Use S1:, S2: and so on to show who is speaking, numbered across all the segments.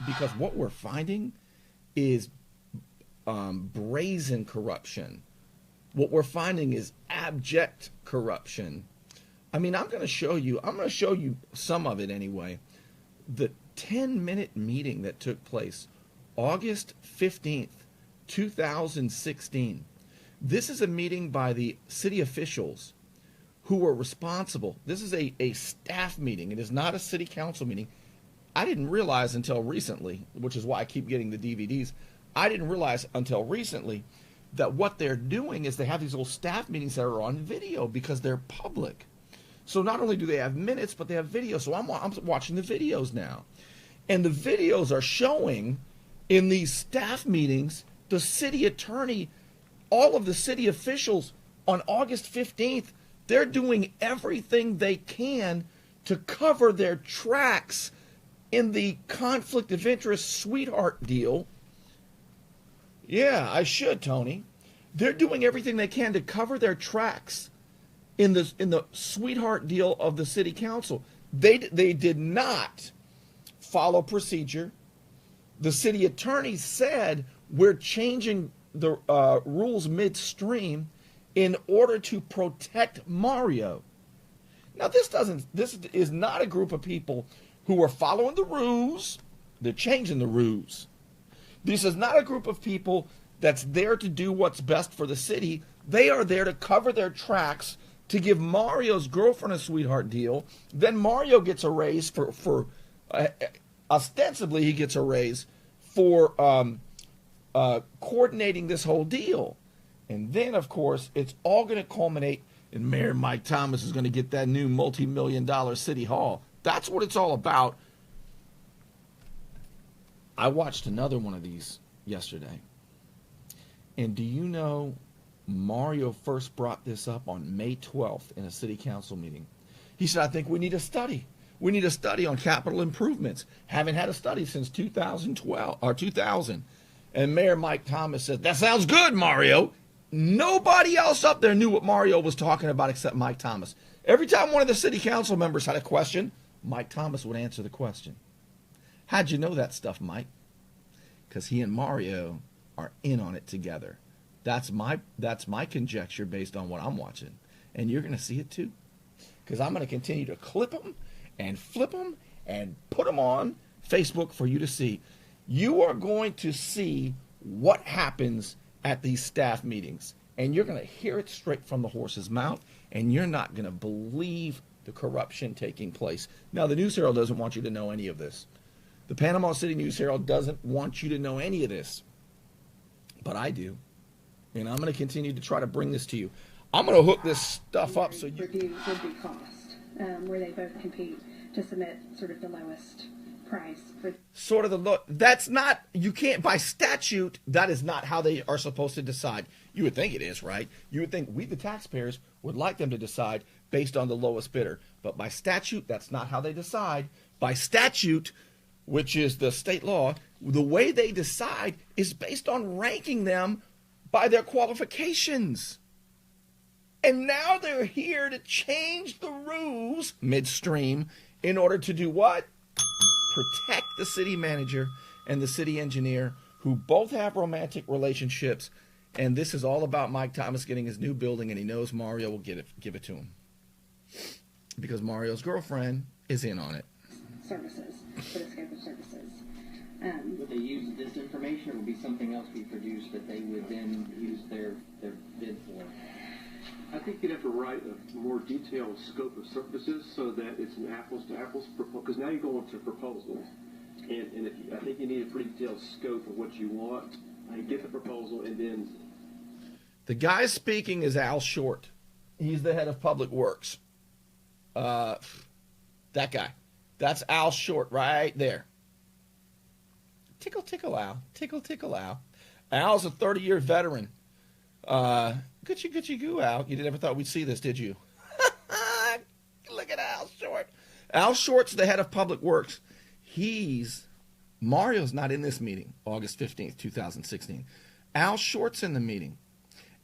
S1: because what we're finding is brazen corruption. What we're finding is abject corruption. I mean, I'm going to show you some of it anyway. The 10-minute meeting that took place August 15th, 2016. This is a meeting by the city officials who were responsible. This is a staff meeting. It is not a city council meeting. I didn't realize until recently, which is why I keep getting the DVDs, I didn't realize until recently that what they're doing is they have these little staff meetings that are on video because they're public. So not only do they have minutes, but they have video. So I'm watching the videos now. And the videos are showing in these staff meetings, the city attorney, all of the city officials on August 15th, they're doing everything they can to cover their tracks in the conflict of interest sweetheart deal. Yeah, I should, Tony. They're doing everything they can to cover their tracks in the sweetheart deal of the city council. They did not follow procedure. The city attorney said we're changing the rules midstream in order to protect Mario. Now this is not a group of people who are following the rules. They're changing the rules. This is not a group of people that's there to do what's best for the city. They are there to cover their tracks to give Mario's girlfriend a sweetheart deal. Then Mario gets a raise for ostensibly he gets a raise for coordinating this whole deal. And then, of course, it's all going to culminate in Mayor Mike Thomas is going to get that new multi-million-dollar city hall. That's what it's all about. I watched another one of these yesterday. And do you know Mario first brought this up on May 12th in a city council meeting? He said, I think we need a study. We need a study on capital improvements. Haven't had a study since 2012 or 2000. And Mayor Mike Thomas said, that sounds good, Mario. Nobody else up there knew what Mario was talking about except Mike Thomas. Every time one of the city council members had a question, Mike Thomas would answer the question. How'd you know that stuff, Mike? Because he and Mario are in on it together. That's my conjecture based on what I'm watching. And you're going to see it too. Because I'm going to continue to clip them and flip them and put them on Facebook for you to see. You are going to see what happens at these staff meetings. And you're going to hear it straight from the horse's mouth. And you're not going to believe the corruption taking place. Now, the News Herald doesn't want you to know any of this. The Panama City News Herald doesn't want you to know any of this. But I do. And I'm going to continue to try to bring this to you. I'm going to hook this stuff up so you...
S2: Review would be cost, where they both compete to submit sort of the lowest price.
S1: Sort of the low... That's not... You can't... By statute, that is not how they are supposed to decide. You would think it is, right? You would think we, the taxpayers, would like them to decide based on the lowest bidder. But by statute, that's not how they decide. By statute, which is the state law, the way they decide is based on ranking them by their qualifications. And now they're here to change the rules midstream in order to do what? Protect the city manager and the city engineer, who both have romantic relationships. And this is all about Mike Thomas getting his new building, and he knows Mario will give it to him. Because Mario's girlfriend is in on it.
S2: Services, for the scope of services.
S3: Would they use this information, or would be something else we produce that they would then use their bid for?
S4: I think you'd have to write a more detailed scope of services so that it's an apples-to-apples proposal, because now you're going to proposals. And I think you need a pretty detailed scope of what you want, and get the proposal, and then...
S1: The guy speaking is Al Short. He's the head of Public Works. That guy. That's Al Short right there. Tickle, tickle, Al. Tickle, tickle, Al. Al's a 30-year veteran. Goochie goo, Al. You never thought we'd see this, did you? Look at Al Short. Al Short's the head of Public Works. Mario's not in this meeting, August 15th, 2016. Al Short's in the meeting.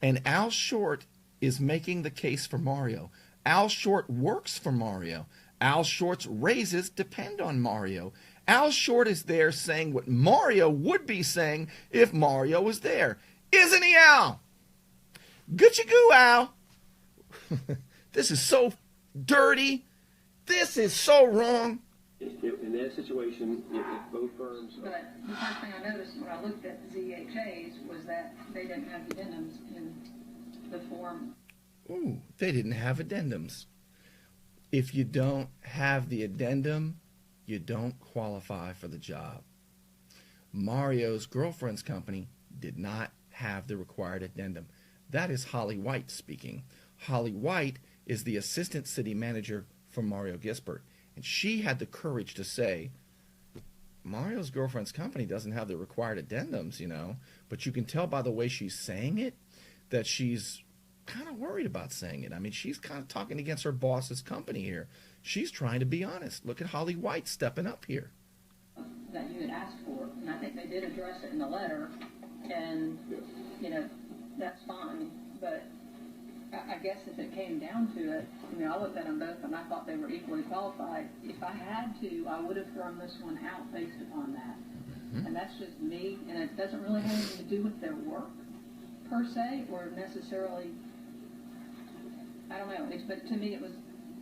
S1: And Al Short is making the case for Mario. Al Short works for Mario. Al Short's raises depend on Mario. Al Short is there saying what Mario would be saying if Mario was there. Isn't he, Al? Good you go, Al. This is so dirty. This is so wrong.
S4: In that situation, if both firms...
S5: But the first thing I noticed when I looked at the ZHAs was that they didn't have addendums in the form.
S1: Ooh, they didn't have addendums. If you don't have the addendum, you don't qualify for the job. Mario's girlfriend's company did not have the required addendum. That is Holly White speaking. Holly White is the assistant city manager for Mario Gisbert. And she had the courage to say, Mario's girlfriend's company doesn't have the required addendums, you know. But you can tell by the way she's saying it that she's kind of worried about saying it. I mean, she's kind of talking against her boss's company here. She's trying to be honest. Look at Holly White stepping up here.
S5: That you had asked for, and I think they did address it in the letter, and, you know, that's fine, but I guess if it came down to it, I mean, I looked at them both and I thought they were equally qualified. If I had to, I would have thrown this one out based upon that. Mm-hmm. And that's just me, and it doesn't really have anything to do with their work, per se, or necessarily, I don't know, but to me it was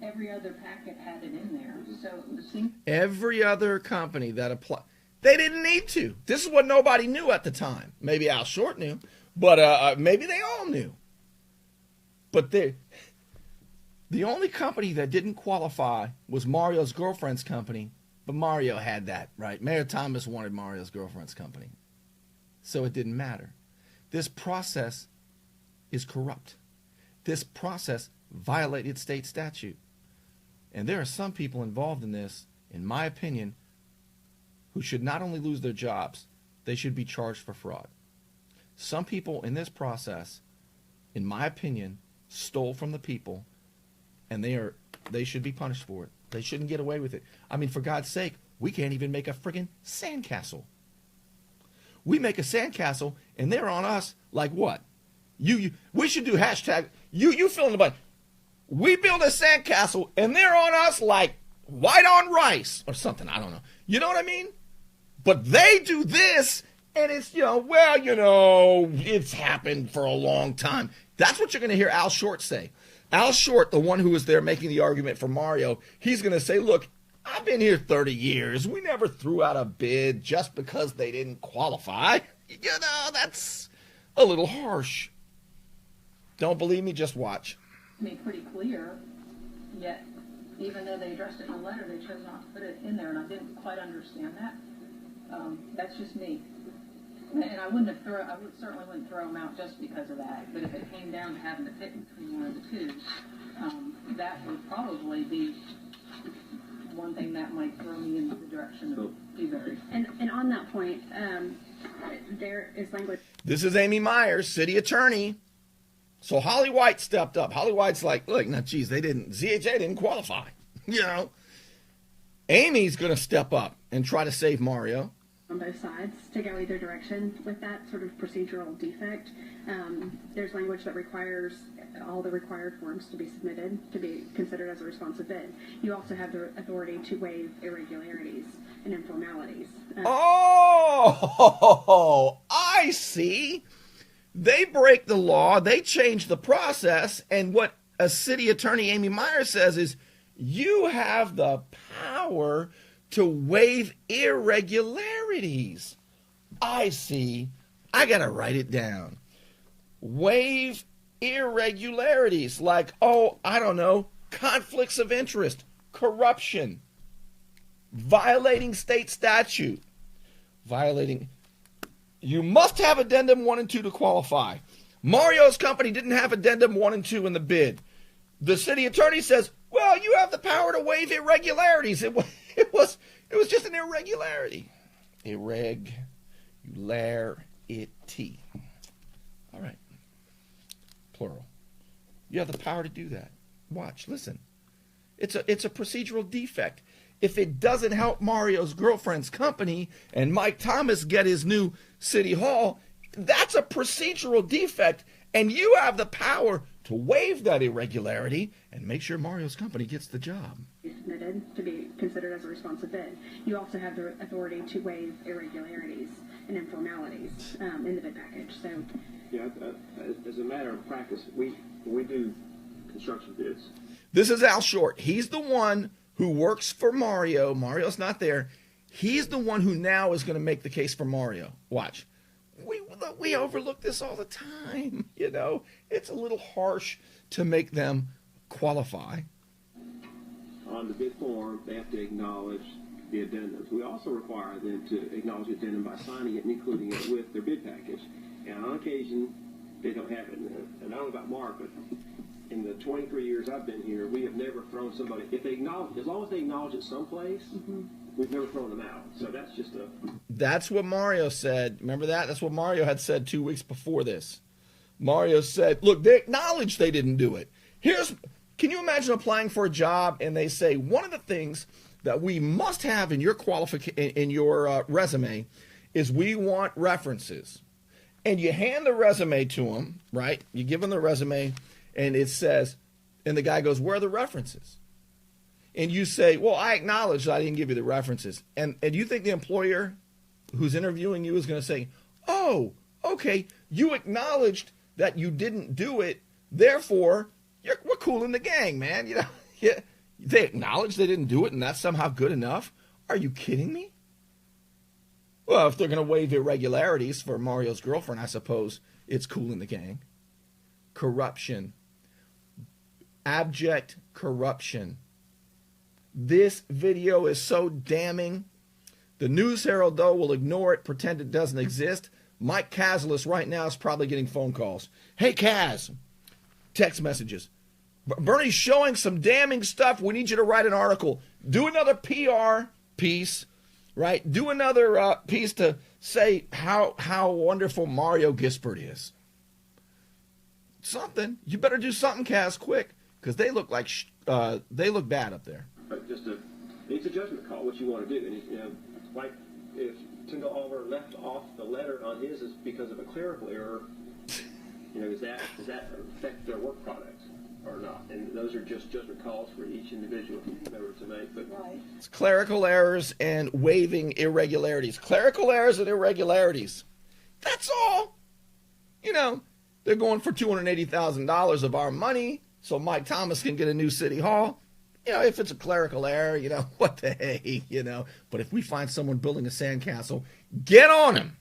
S5: every other packet had it in there. So it seemed
S1: every other company that applied, they didn't need to. This is what nobody knew at the time. Maybe Al Short knew, but maybe they all knew. But the only company that didn't qualify was Mario's girlfriend's company, but Mario had that, right? Mayor Thomas wanted Mario's girlfriend's company. So it didn't matter. This process is corrupt. This process violated state statute. And there are some people involved in this, in my opinion, who should not only lose their jobs, they should be charged for fraud. Some people in this process, in my opinion, stole from the people, and they should be punished for it. They shouldn't get away with it. I mean, for God's sake, we can't even make a friggin' sandcastle. We make a sandcastle, and they're on us like what? We should do hashtag, you fill in the blank. We build a sandcastle, and they're on us like white on rice or something. I don't know. You know what I mean? But they do this, and it's, it's happened for a long time. That's what you're going to hear Al Short say. Al Short, the one who was there making the argument for Mario, he's going to say, look, I've been here 30 years. We never threw out a bid just because they didn't qualify. That's a little harsh. Don't believe me? Just watch.
S5: made pretty clear, yet even though they addressed it in the letter, they chose not to put it in there, and I didn't quite understand that. That's just me. And I certainly wouldn't throw them out just because of that. But if it came down to having to pick between one of the two, that would probably be one thing that might throw me in the direction of blueberries.
S2: And on that point, there is language.
S1: This is Amy Myers, city attorney. So Holly White stepped up. Holly White's like, look, now, geez, ZHA didn't qualify. Amy's going to step up and try to save Mario.
S2: On both sides to go either direction with that sort of procedural defect. There's language that requires all the required forms to be submitted to be considered as a responsive bid. You also have the authority to waive irregularities and informalities.
S1: I see. They break the law, they change the process, and what a city attorney, Amy Myers, says is you have the power to waive irregularities. I see. I got to write it down. Waive irregularities like, I don't know, conflicts of interest, corruption, violating state statute, You must have addendum 1 and 2 to qualify. Mario's company didn't have addendum 1 and 2 in the bid. The city attorney says, well, you have the power to waive irregularities. It was just an irregularity. Irregularity. All right. Plural. You have the power to do that. Watch, listen. It's a procedural defect. If it doesn't help Mario's girlfriend's company and Mike Thomas get his new city hall, that's a procedural defect, and you have the power to waive that irregularity and make sure Mario's company gets the job.
S2: submitted to be considered as a responsive bid. You also have the authority to waive irregularities and informalities in the bid package. So,
S4: Yeah, as a matter of practice, we do construction bids.
S1: This is Al Short. He's the one who works for Mario. Mario's not there. He's the one who now is going to make the case for Mario. Watch. We overlook this all the time. You know, it's a little harsh to make them qualify.
S4: On the bid form, they have to acknowledge the addendums. We also require them to acknowledge the addendum by signing it and including it with their bid package. And on occasion, they don't have it. And I don't know about Mark, but in the 23 years I've been here, we have never thrown somebody, if they acknowledge, as long as they acknowledge it someplace, we've never thrown them out. So that's just a...
S1: That's what Mario said. Remember that? That's what Mario had said 2 weeks before this. Mario said, look, they acknowledged they didn't do it. Can you imagine applying for a job and they say, one of the things that we must have in your resume is we want references. And you hand the resume to them, right? You give them the resume and it says, and the guy goes, where are the references? And you say, well, I acknowledge that I didn't give you the references. And you think the employer who's interviewing you is going to say, oh, okay, you acknowledged that you didn't do it, therefore, we're cool in the gang, man. You know, yeah, they acknowledge they didn't do it, and that's somehow good enough? Are you kidding me? Well, if they're going to waive irregularities for Mario's girlfriend, I suppose it's cool in the gang. Corruption. Abject corruption. This video is so damning. The News Herald, though, will ignore it, pretend it doesn't exist. Mike Kazlis right now is probably getting phone calls. Hey, Kaz. Text messages. Bernie's showing some damning stuff. We need you to write an article. Do another PR piece, right? Do another piece to say how wonderful Mario Gispert is. Something. You better do something, Kaz, quick, because they look like they look bad up there.
S4: But it's a judgment call, what you want to do. And you know, like if Tyndall Oliver left off the letter on his is because of a clerical error, you know, does that affect their work product or not? And those are just judgment calls for each individual member to make. But
S5: Right.
S1: It's clerical errors and waiving irregularities. Clerical errors and irregularities. That's all. You know, they're going for $280,000 of our money so Mike Thomas can get a new city hall. You know, if it's a clerical error, you know, what the hey, you know. But if we find someone building a sandcastle, get on him.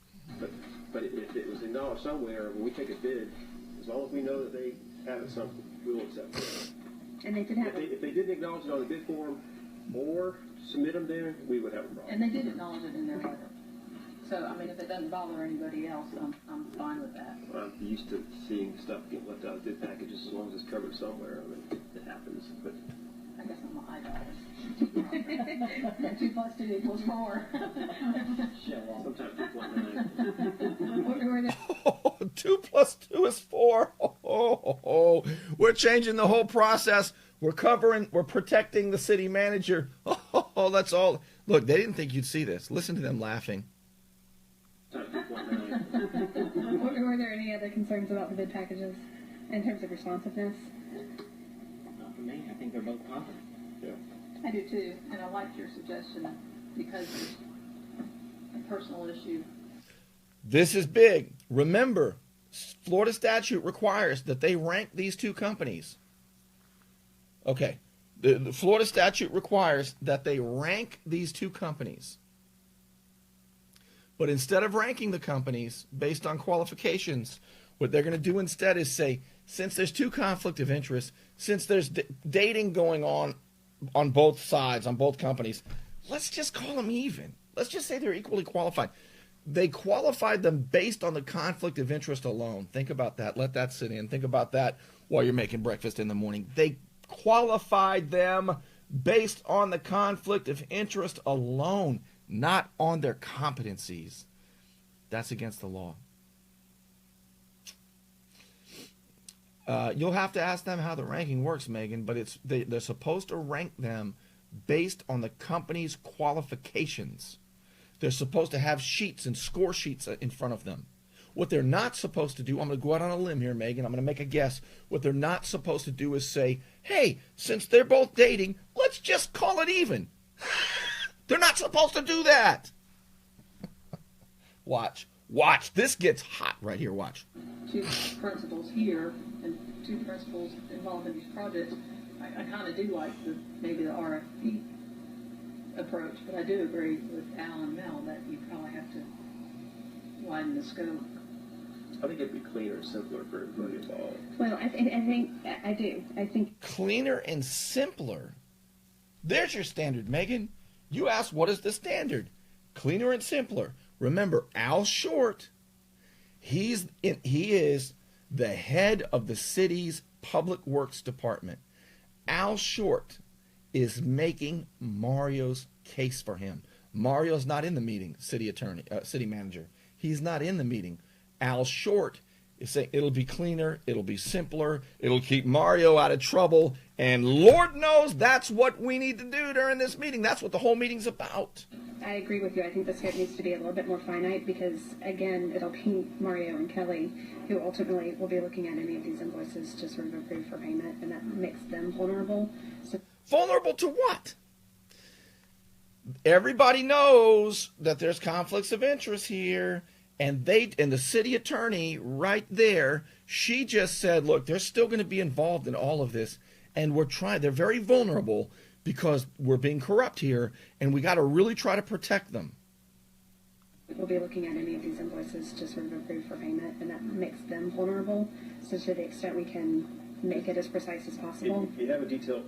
S4: But if it was acknowledged somewhere, when we take a bid, as long as we know that they have it something, we will accept it.
S2: and they did have
S4: If they didn't acknowledge it on the bid form or submit them there, we would have a problem.
S5: And they did acknowledge it in their letter. So, I mean, if it doesn't bother anybody else, I'm fine with that.
S4: I'm used to seeing stuff get left out of bid packages as long as it's covered somewhere. I mean, it happens. But
S5: I guess I'm an eyedollar. 2 plus 2 equals 4.
S4: sometimes 2.9.
S5: Were there-
S1: Oh, 2 plus 2 is 4. Oh, we're changing the whole process. We're protecting the city manager. Oh, that's all. Look, they didn't think you'd see this. Listen to them laughing.
S4: Sometimes 2.9.
S2: Were there any other concerns about the bid packages in terms of responsiveness?
S3: Not for me. I think they're both competent.
S4: Yeah.
S5: I do too, and I liked your suggestion because it's a personal issue.
S1: This is big. Remember, Florida statute requires that they rank these two companies. Okay. The Florida statute requires that they rank these two companies. But instead of ranking the companies based on qualifications, what they're going to do instead is say, since there's two conflict of interest, since there's dating going on both sides, on both companies, let's just call them even. Let's just say they're equally qualified. They qualified them based on the conflict of interest alone. Think about that. Let that sit in. Think about that while you're making breakfast in the morning. They qualified them based on the conflict of interest alone, not on their competencies. That's against the law. You'll have to ask them how the ranking works, Megan, but they're supposed to rank them based on the company's qualifications. They're supposed to have sheets and score sheets in front of them. What they're not supposed to do, I'm going to go out on a limb here, Megan, I'm going to make a guess. What they're not supposed to do is say, hey, since they're both dating, let's just call it even. They're not supposed to do that. Watch. This gets hot right here. Watch.
S5: Two principals here and two principals involved in these projects. I kind of do like maybe the RFP approach, but I do agree with Al and Mel that you probably have to widen the scope.
S4: I think it'd be cleaner and simpler for everybody involved.
S2: Well, I do. I think
S1: Cleaner and simpler. There's your standard, Megan. You asked, what is the standard? Cleaner and simpler. Remember, Al Short, he is the head of the city's public works department. Al Short is making Mario's case for him. Mario's not in the meeting, city manager. He's not in the meeting. Al Short is saying it'll be cleaner, it'll be simpler, it'll keep Mario out of trouble, and Lord knows that's what we need to do during this meeting. That's what the whole meeting's about.
S2: I agree with you. I think the scope needs to be a little bit more finite because, again, it'll be Mario and Kelly who ultimately will be looking at any of these invoices to sort of approve for payment, and that makes them vulnerable. So,
S1: vulnerable to what? Everybody knows that there's conflicts of interest here, and the city attorney right there, she just said, look, they're still going to be involved in all of this, and they're very vulnerable because we're being corrupt here, and we got to really try to protect them.
S2: we'll be looking at any of these invoices to sort of approve for payment, and that makes them vulnerable. So to the extent we can make it as precise as possible.
S4: If you have a detailed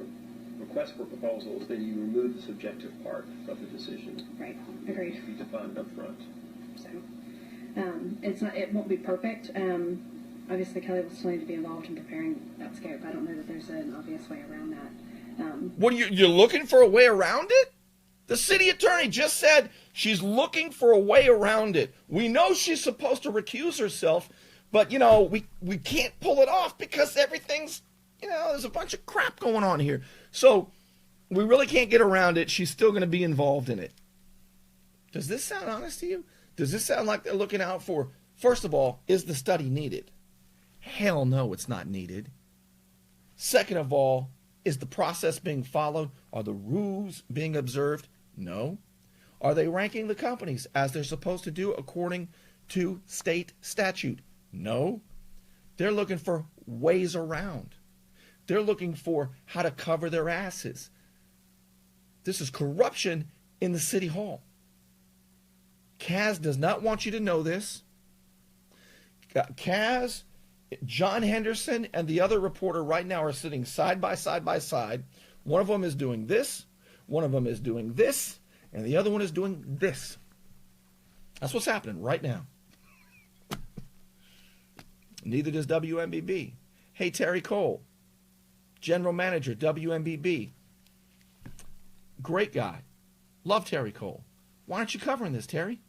S4: request for proposals, then you remove the subjective part of the decision.
S2: Right, agreed.
S4: To be defined up front.
S2: So it won't be perfect. Obviously Kelly will still need to be involved in preparing that scope. I don't know that there's an obvious way around that.
S1: What, you're looking for a way around it? The city attorney just said she's looking for a way around it. We know she's supposed to recuse herself, but, we can't pull it off because everything's, there's a bunch of crap going on here. So we really can't get around it. She's still going to be involved in it. Does this sound honest to you? Does this sound like they're looking out for, first of all, is the study needed? Hell no, it's not needed. Second of all, is the process being followed? Are the rules being observed? No. Are they ranking the companies as they're supposed to do according to state statute? No. They're looking for ways around. They're looking for how to cover their asses. This is corruption in the city hall. Kaz does not want you to know this. Kaz, John Henderson, and the other reporter right now are sitting side by side by side. One of them is doing this. One of them is doing this. And the other one is doing this. That's what's happening right now. Neither does WMBB. Hey, Terry Cole, General Manager, WMBB. Great guy. Love Terry Cole. Why aren't you covering this, Terry?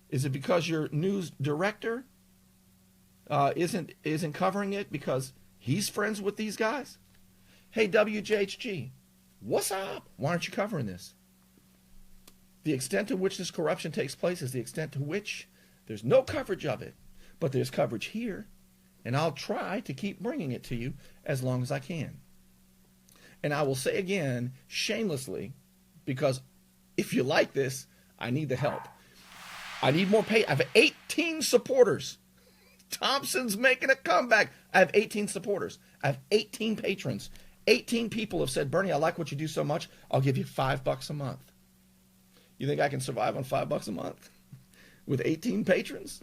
S1: Is it because your news director isn't covering it because he's friends with these guys? Hey, WJHG, what's up? Why aren't you covering this? The extent to which this corruption takes place is the extent to which there's no coverage of it, but there's coverage here, and I'll try to keep bringing it to you as long as I can. And I will say again, shamelessly, because if you like this, I need the help. I need more pay. I have 18 supporters. Thompson's making a comeback. I have 18 supporters. I have 18 patrons. 18 people have said, Bernie, I like what you do so much, I'll give you $5 a month. You think I can survive on $5 a month with 18 patrons?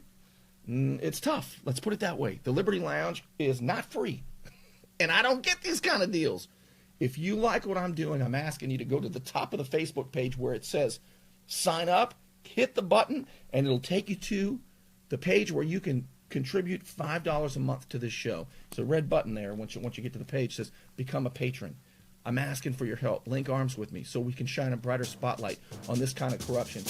S1: It's tough. Let's put it that way. The Liberty Lounge is not free. And I don't get these kind of deals. If you like what I'm doing, I'm asking you to go to the top of the Facebook page where it says sign up, hit the button, and it'll take you to the page where you can contribute $5 a month to this show. It's a red button there. Once you get to the page, it says become a patron. I'm asking for your help. Link arms with me so we can shine a brighter spotlight on this kind of corruption.